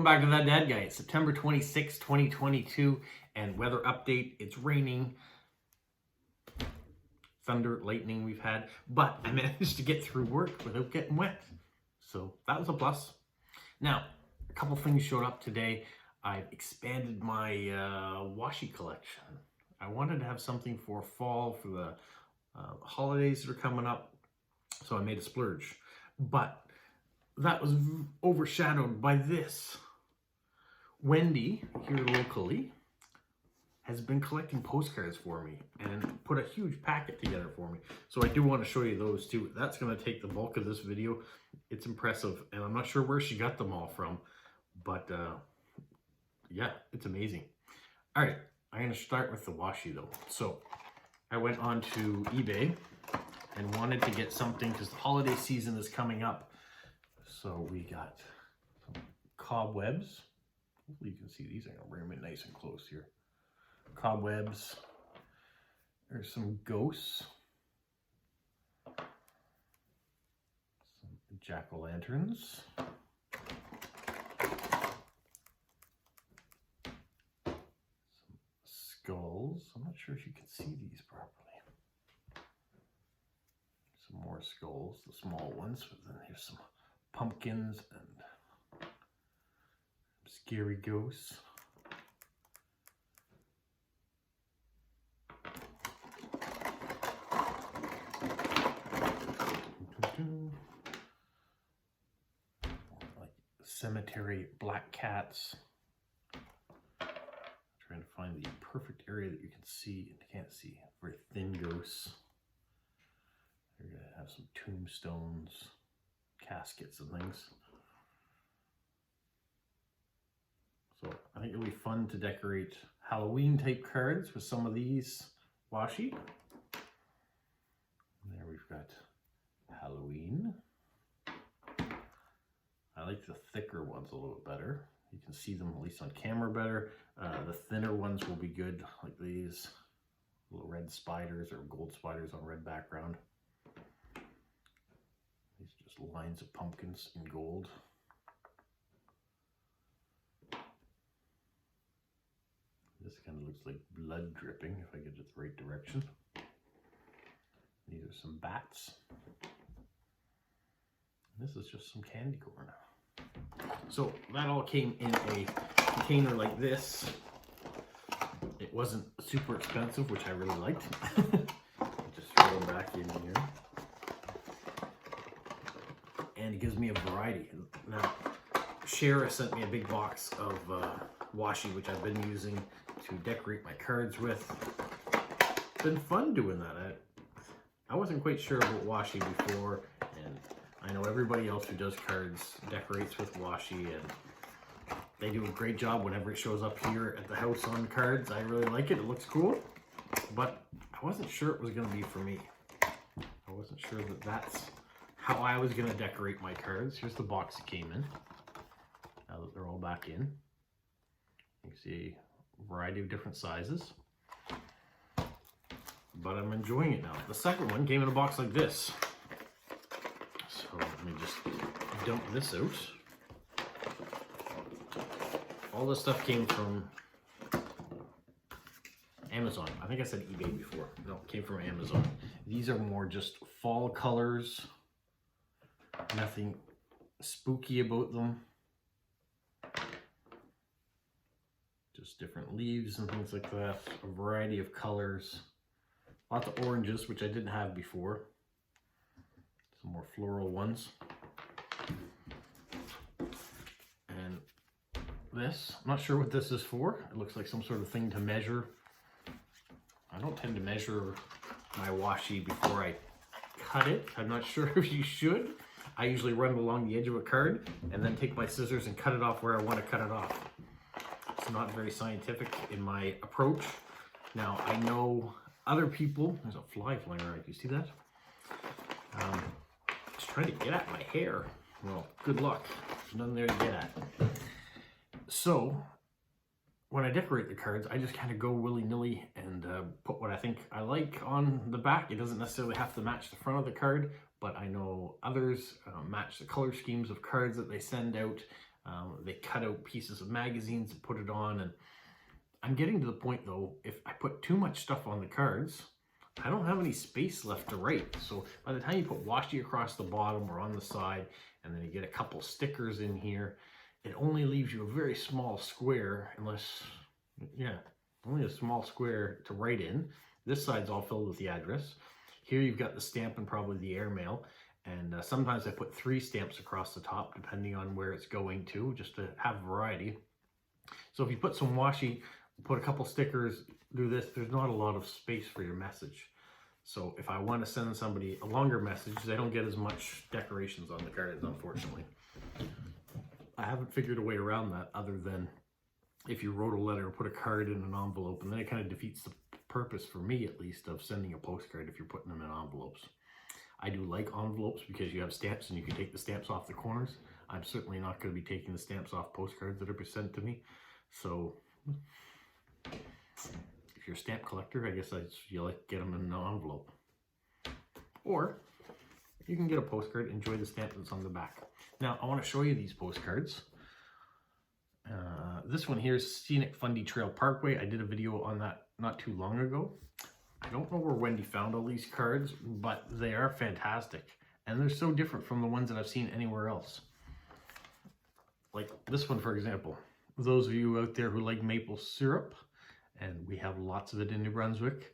Welcome back to That Dad Guy. It's September 26, 2022, and weather update. It's raining. Thunder, lightning we've had, but I managed to get through work without getting wet. So that was a plus. Now, a couple things showed up today. I've expanded my washi collection. I wanted to have something for fall, for the holidays that are coming up, so I made a splurge. But that was overshadowed by this. Wendy, here locally, has been collecting postcards for me and put a huge packet together for me. So I do want to show you those too. That's going to take the bulk of this video. It's impressive, and I'm not sure where she got them all from, but yeah, it's amazing. All right, I'm going to start with the washi though. So I went on to eBay and wanted to get something because the holiday season is coming up. So we got some cobwebs. Hopefully you can see these. I'm going to bring them in nice and close here. Cobwebs. There's some ghosts. Some jack-o'-lanterns. Some skulls. I'm not sure if you can see these properly. Some more skulls, the small ones. But then here's some pumpkins and scary ghosts. Like cemetery black cats. Trying to find the perfect area that you can see and can't see. Very thin ghosts. You're gonna have some tombstones, caskets and things. So I think it'll be fun to decorate Halloween type cards with some of these washi. And there we've got Halloween. I like the thicker ones a little bit better. You can see them at least on camera better. The thinner ones will be good, like these little red spiders or gold spiders on red background. These are just lines of pumpkins in gold. This kind of looks like blood dripping if I get it the right direction. These are some bats. This is just some candy corn. So that all came in a container like this. It wasn't super expensive, which I really liked. Just throw them back in here. And it gives me a variety. Now, Shara sent me a big box of washi, which I've been using to decorate my cards with. It's been fun doing that. I wasn't quite sure about washi before, and I know everybody else who does cards decorates with washi, and they do a great job whenever it shows up here at the house on cards. I really like it. It looks cool, but I wasn't sure it was going to be for me. I wasn't sure that that's how I was going to decorate my cards. Here's the box it came in. Now that they're all back in, you can see a variety of different sizes. But I'm enjoying it now. The second one came in a box like this. So let me just dump this out. All this stuff came from Amazon. I think I said eBay before. No, it came from Amazon. These are more just fall colors. Nothing spooky about them. Just different leaves and things like that. A variety of colors. Lots of oranges, which I didn't have before. Some more floral ones. And this, I'm not sure what this is for. It looks like some sort of thing to measure. I don't tend to measure my washi before I cut it. I'm not sure if you should. I usually run along the edge of a card and then take my scissors and cut it off where I want to cut it off. It's not very scientific in my approach. Now, I know other people, there's a fly flying around, you see that? It's trying to get at my hair. Well, good luck. There's nothing there to get at. So, when I decorate the cards, I just kind of go willy-nilly and put what I think I like on the back. It doesn't necessarily have to match the front of the card, but I know others match the color schemes of cards that they send out. They cut out pieces of magazines and put it on, and I'm getting to the point though, if I put too much stuff on the cards, I don't have any space left to write. So by the time you put washi across the bottom or on the side, and then you get a couple stickers in here, it only leaves you a very small square, unless, yeah, only a small square to write in. This side's all filled with the address. Here you've got the stamp and probably the airmail. And sometimes I put 3 stamps across the top, depending on where it's going to, just to have variety. So if you put some washi, put a couple stickers, do this, there's not a lot of space for your message. So if I want to send somebody a longer message, they don't get as much decorations on the cards, unfortunately. I haven't figured a way around that other than if you wrote a letter or put a card in an envelope, and then it kind of defeats the purpose, for me at least, of sending a postcard if you're putting them in envelopes. I do like envelopes because you have stamps and you can take the stamps off the corners. I'm certainly not going to be taking the stamps off postcards that are sent to me. So if you're a stamp collector, I guess you like get them in an envelope. Or you can get a postcard, enjoy the stamp that's on the back. Now I want to show you these postcards. This one here is Scenic Fundy Trail Parkway. I did a video on that not too long ago. I don't know where Wendy found all these cards, but they are fantastic. And they're so different from the ones that I've seen anywhere else. Like this one, for example. Those of you out there who like maple syrup, and we have lots of it in New Brunswick,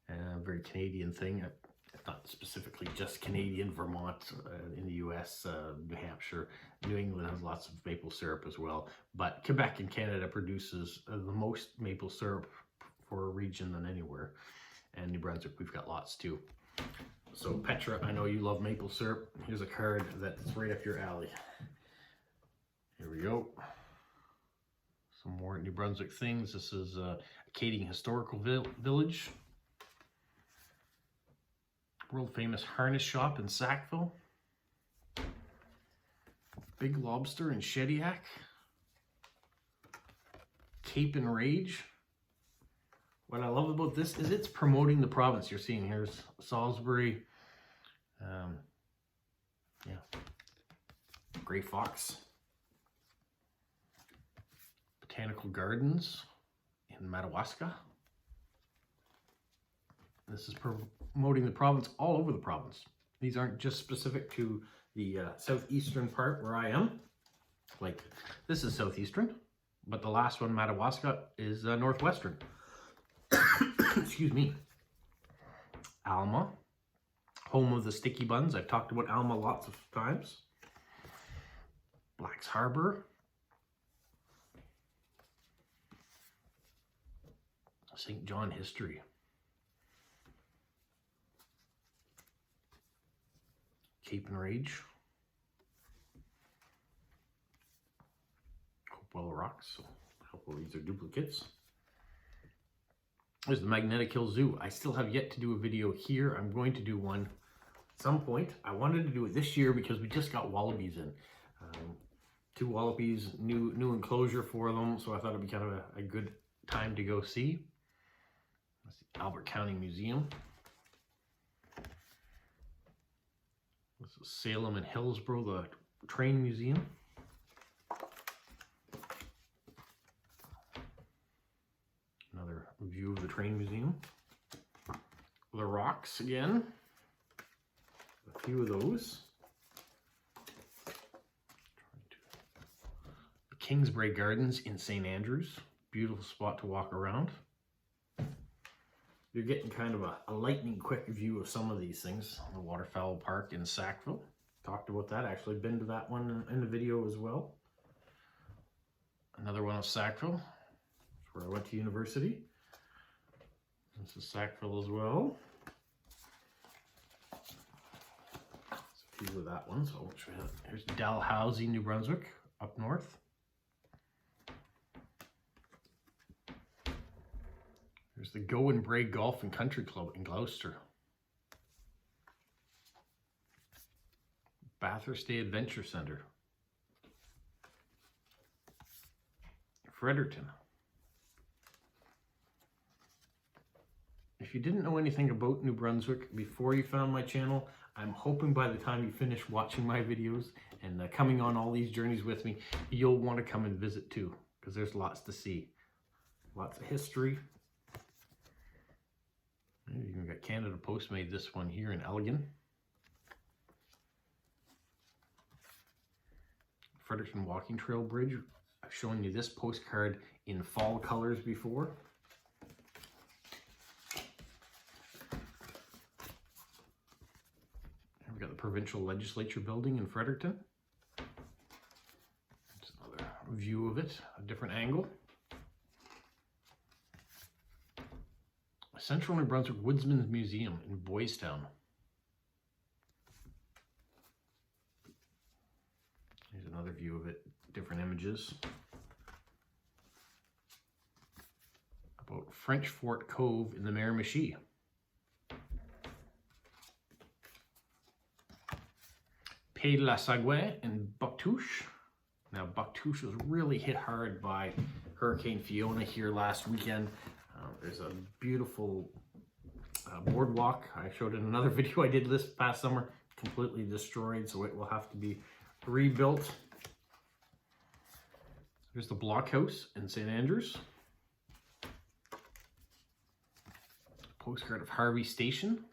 a very Canadian thing. Not specifically just Canadian, Vermont, in the US, New Hampshire, New England has lots of maple syrup as well. But Quebec in Canada produces the most maple syrup for a region than anywhere. And New Brunswick, we've got lots too. So Petra, I know you love maple syrup. Here's a card that's right up your alley. Here we go. Some more New Brunswick things. This is Acadian Historical Village. World famous harness shop in Sackville. Big Lobster in Shediac. Cape and Rage. What I love about this is it's promoting the province. You're seeing here's Salisbury, Grey Fox, Botanical Gardens in Madawaska. This is promoting the province all over the province. These aren't just specific to the southeastern part where I am. Like this is southeastern, but the last one, Madawaska, is northwestern. Excuse me. Alma, home of the sticky buns. I've talked about Alma lots of times. Black's Harbor. St. John history. Cape and Rage. Cobwebs Rocks. A couple of these are duplicates. There's the Magnetic Hill Zoo. I still have yet to do a video here. I'm going to do one at some point. I wanted to do it this year because we just got wallabies in. 2 wallabies, new enclosure for them, so I thought it'd be kind of a good time to go see. That's the Albert County Museum. This is Salem and Hillsborough, the train museum. Another view of the train museum. The Rocks again. A few of those. The Kingsbury Gardens in St. Andrews. Beautiful spot to walk around. You're getting kind of a lightning quick view of some of these things. The Waterfowl Park in Sackville. Talked about that. Actually been to that one in the video as well. Another one of Sackville. Where I went to university. This is Sackville as well. There's a few of that one, so I'll show you. Here's Dalhousie, New Brunswick, up north. There's the Go and Bray Golf and Country Club in Gloucester. Bathurst Day Adventure Center. Fredericton. if you didn't know anything about New Brunswick before you found my channel, I'm hoping by the time you finish watching my videos and coming on all these journeys with me, you'll want to come and visit too, because there's lots to see. Lots of history. You even got Canada Post made this one here in Elgin. Fredericton Walking Trail Bridge. I've shown you this postcard in fall colors before. And we've got the Provincial Legislature building in Fredericton. Just another view of it, a different angle. Central New Brunswick Woodsman's Museum in Boys Town. Here's another view of it, different images. About French Fort Cove in the Miramichi. Pays de la Sagouin in Bouctouche. Now Bouctouche was really hit hard by Hurricane Fiona here last weekend. There's a beautiful boardwalk. I showed in another video I did this past summer, completely destroyed, so it will have to be rebuilt. There's the blockhouse in St. Andrews. Postcard of Harvey Station.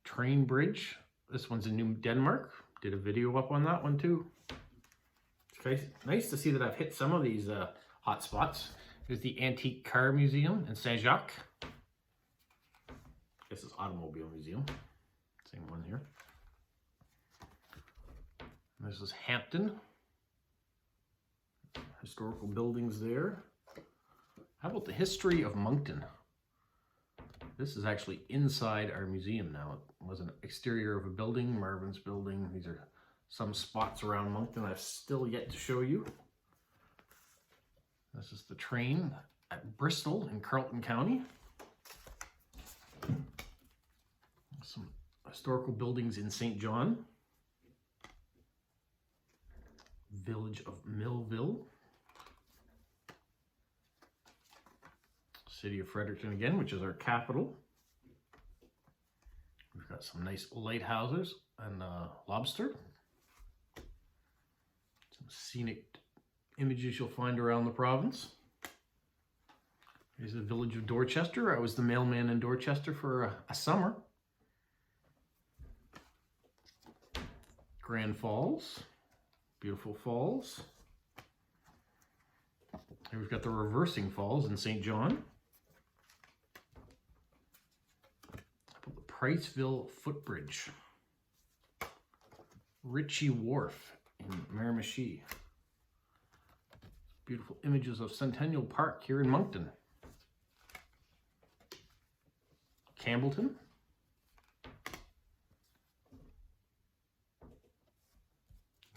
Train bridge. This one's in New Denmark. Did a video up on that one too. It's nice to see that I've hit some of these hot spots. There's the Antique Car Museum in Saint-Jacques. This is Automobile Museum. Same one here. And this is Hampton. Historical buildings there. How about the history of Moncton? This is actually inside our museum now. It was an exterior of a building, Marvin's building. These are some spots around Moncton I've still yet to show you. This is the train at Bristol in Carleton County. Some historical buildings in St. John. Village of Millville. City of Fredericton again, which is our capital. We've got some nice lighthouses and lobster. Some scenic images you'll find around the province. Here's the village of Dorchester. I was the mailman in Dorchester for a summer. Grand Falls, beautiful falls. Here we've got the Reversing Falls in St. John. The Priceville Footbridge. Ritchie Wharf in Miramichi. Beautiful images of Centennial Park here in Moncton. Campbellton.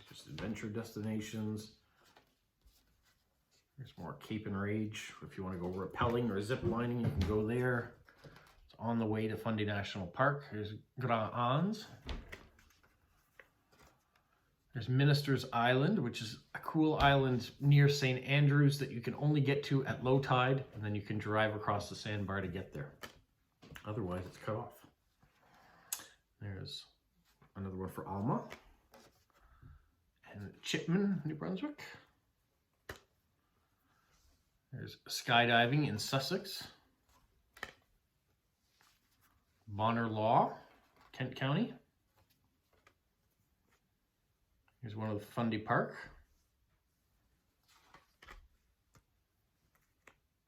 Just adventure destinations. There's more Cape and Rage. If you want to go rappelling or zip lining, you can go there. It's on the way to Fundy National Park. Here's Grand Anse. There's Minister's Island, which is a cool island near St. Andrews that you can only get to at low tide, and then you can drive across the sandbar to get there. Otherwise, it's cut off. There's another one for Alma. And Chipman, New Brunswick. There's skydiving in Sussex. Bonner Law, Kent County. Here's one of the Fundy Park.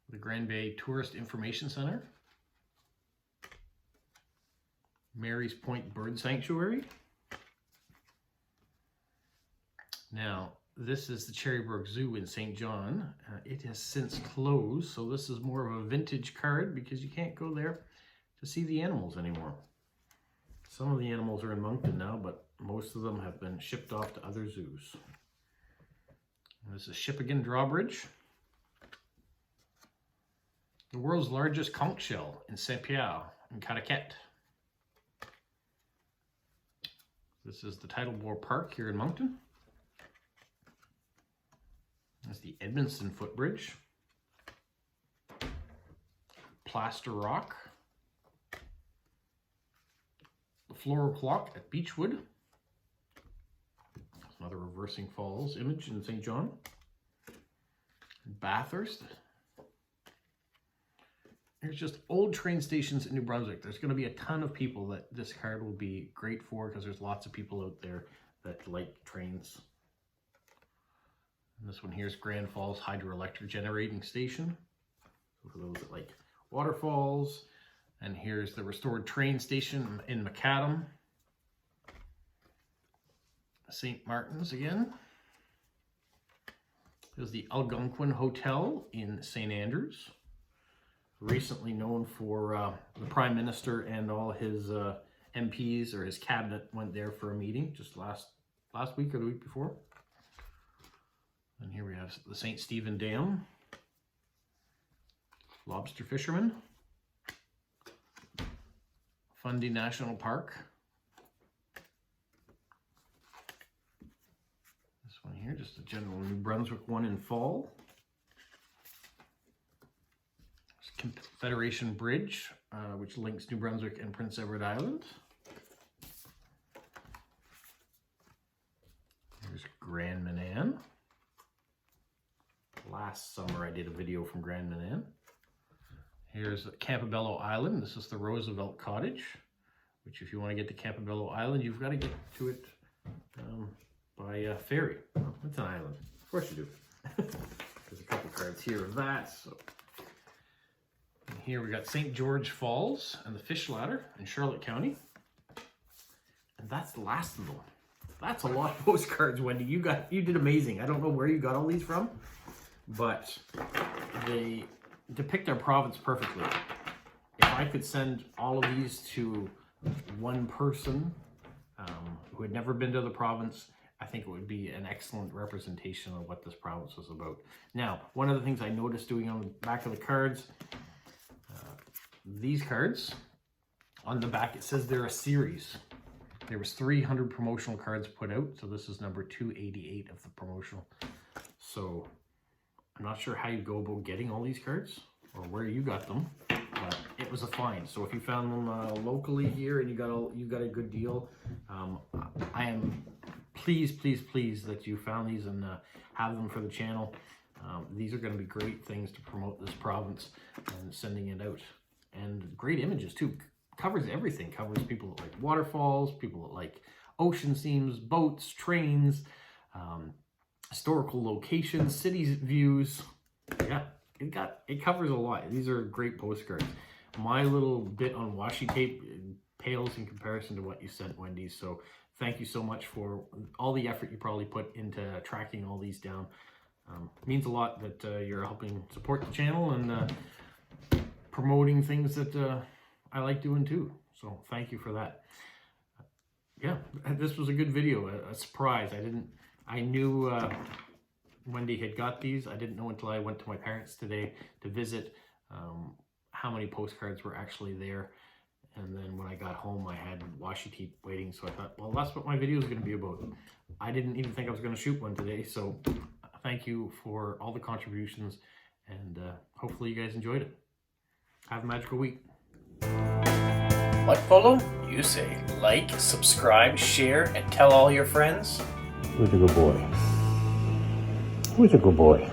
The Grand Bay Tourist Information Center. Mary's Point Bird Sanctuary. Now, this is the Cherrybrook Zoo in St. John. It has since closed, so this is more of a vintage card because you can't go there to see the animals anymore. Some of the animals are in Moncton now, but most of them have been shipped off to other zoos. And this is Shippigan Drawbridge. The world's largest conch shell in Saint-Pierre in Caraquet. This is the Tidal Bore Park here in Moncton. There's the Edmonston Footbridge. Plaster Rock. The Floral Clock at Beechwood. Another reversing falls image in St. John. Bathurst. There's just old train stations in New Brunswick. There's going to be a ton of people that this card will be great for because there's lots of people out there that like trains. And this one here is Grand Falls Hydroelectric Generating Station. For those that like waterfalls. And here's the restored train station in Macadam. St. Martin's again. There's the Algonquin Hotel in St. Andrews. Recently known for the Prime Minister and all his MPs or his cabinet went there for a meeting just last week or the week before. And here we have the St. Stephen Dam. Lobster Fishermen. Fundy National Park. This one here, just a general New Brunswick one in fall. Confederation Bridge, which links New Brunswick and Prince Edward Island. There's Grand Manan. Last summer I did a video from Grand Manan. Here's Campobello Island. This is the Roosevelt Cottage, which if you want to get to Campobello Island, you've got to get to it by ferry. Well, it's an island. Of course you do. There's a couple cards here of that. So. And here we got St. George Falls and the Fish Ladder in Charlotte County. And that's the last of them. That's a lot of postcards, Wendy. You did amazing. I don't know where you got all these from, but they depict our province perfectly. If I could send all of these to one person who had never been to the province, I think it would be an excellent representation of what this province was about. Now, one of the things I noticed doing on the back of the cards, these cards, on the back it says they're a series. There was 300 promotional cards put out, so this is number 288 of the promotional. So I'm not sure how you go about getting all these cards or where you got them, but it was a find. So if you found them locally here and you got a good deal, I am pleased that you found these and have them for the channel. These are going to be great things to promote this province and sending it out. And great images too. Covers everything. Covers people that like waterfalls, people that like ocean scenes, boats, trains, historical locations, cities views. Yeah, it covers a lot. These are great postcards. My little bit on washi tape pales in comparison to what you sent, Wendy. So thank you so much for all the effort you probably put into tracking all these down. It means a lot that you're helping support the channel and promoting things that I like doing too. So thank you for that. Yeah, this was a good video, a surprise. I knew Wendy had got these. I didn't know until I went to my parents today to visit how many postcards were actually there. And then when I got home, I had washi tape waiting. So I thought, well, that's what my video is going to be about. I didn't even think I was going to shoot one today. So thank you for all the contributions. And hopefully you guys enjoyed it. Have a magical week. What, Polo? You say like, subscribe, share, and tell all your friends. Who's a good boy? Who's a good boy?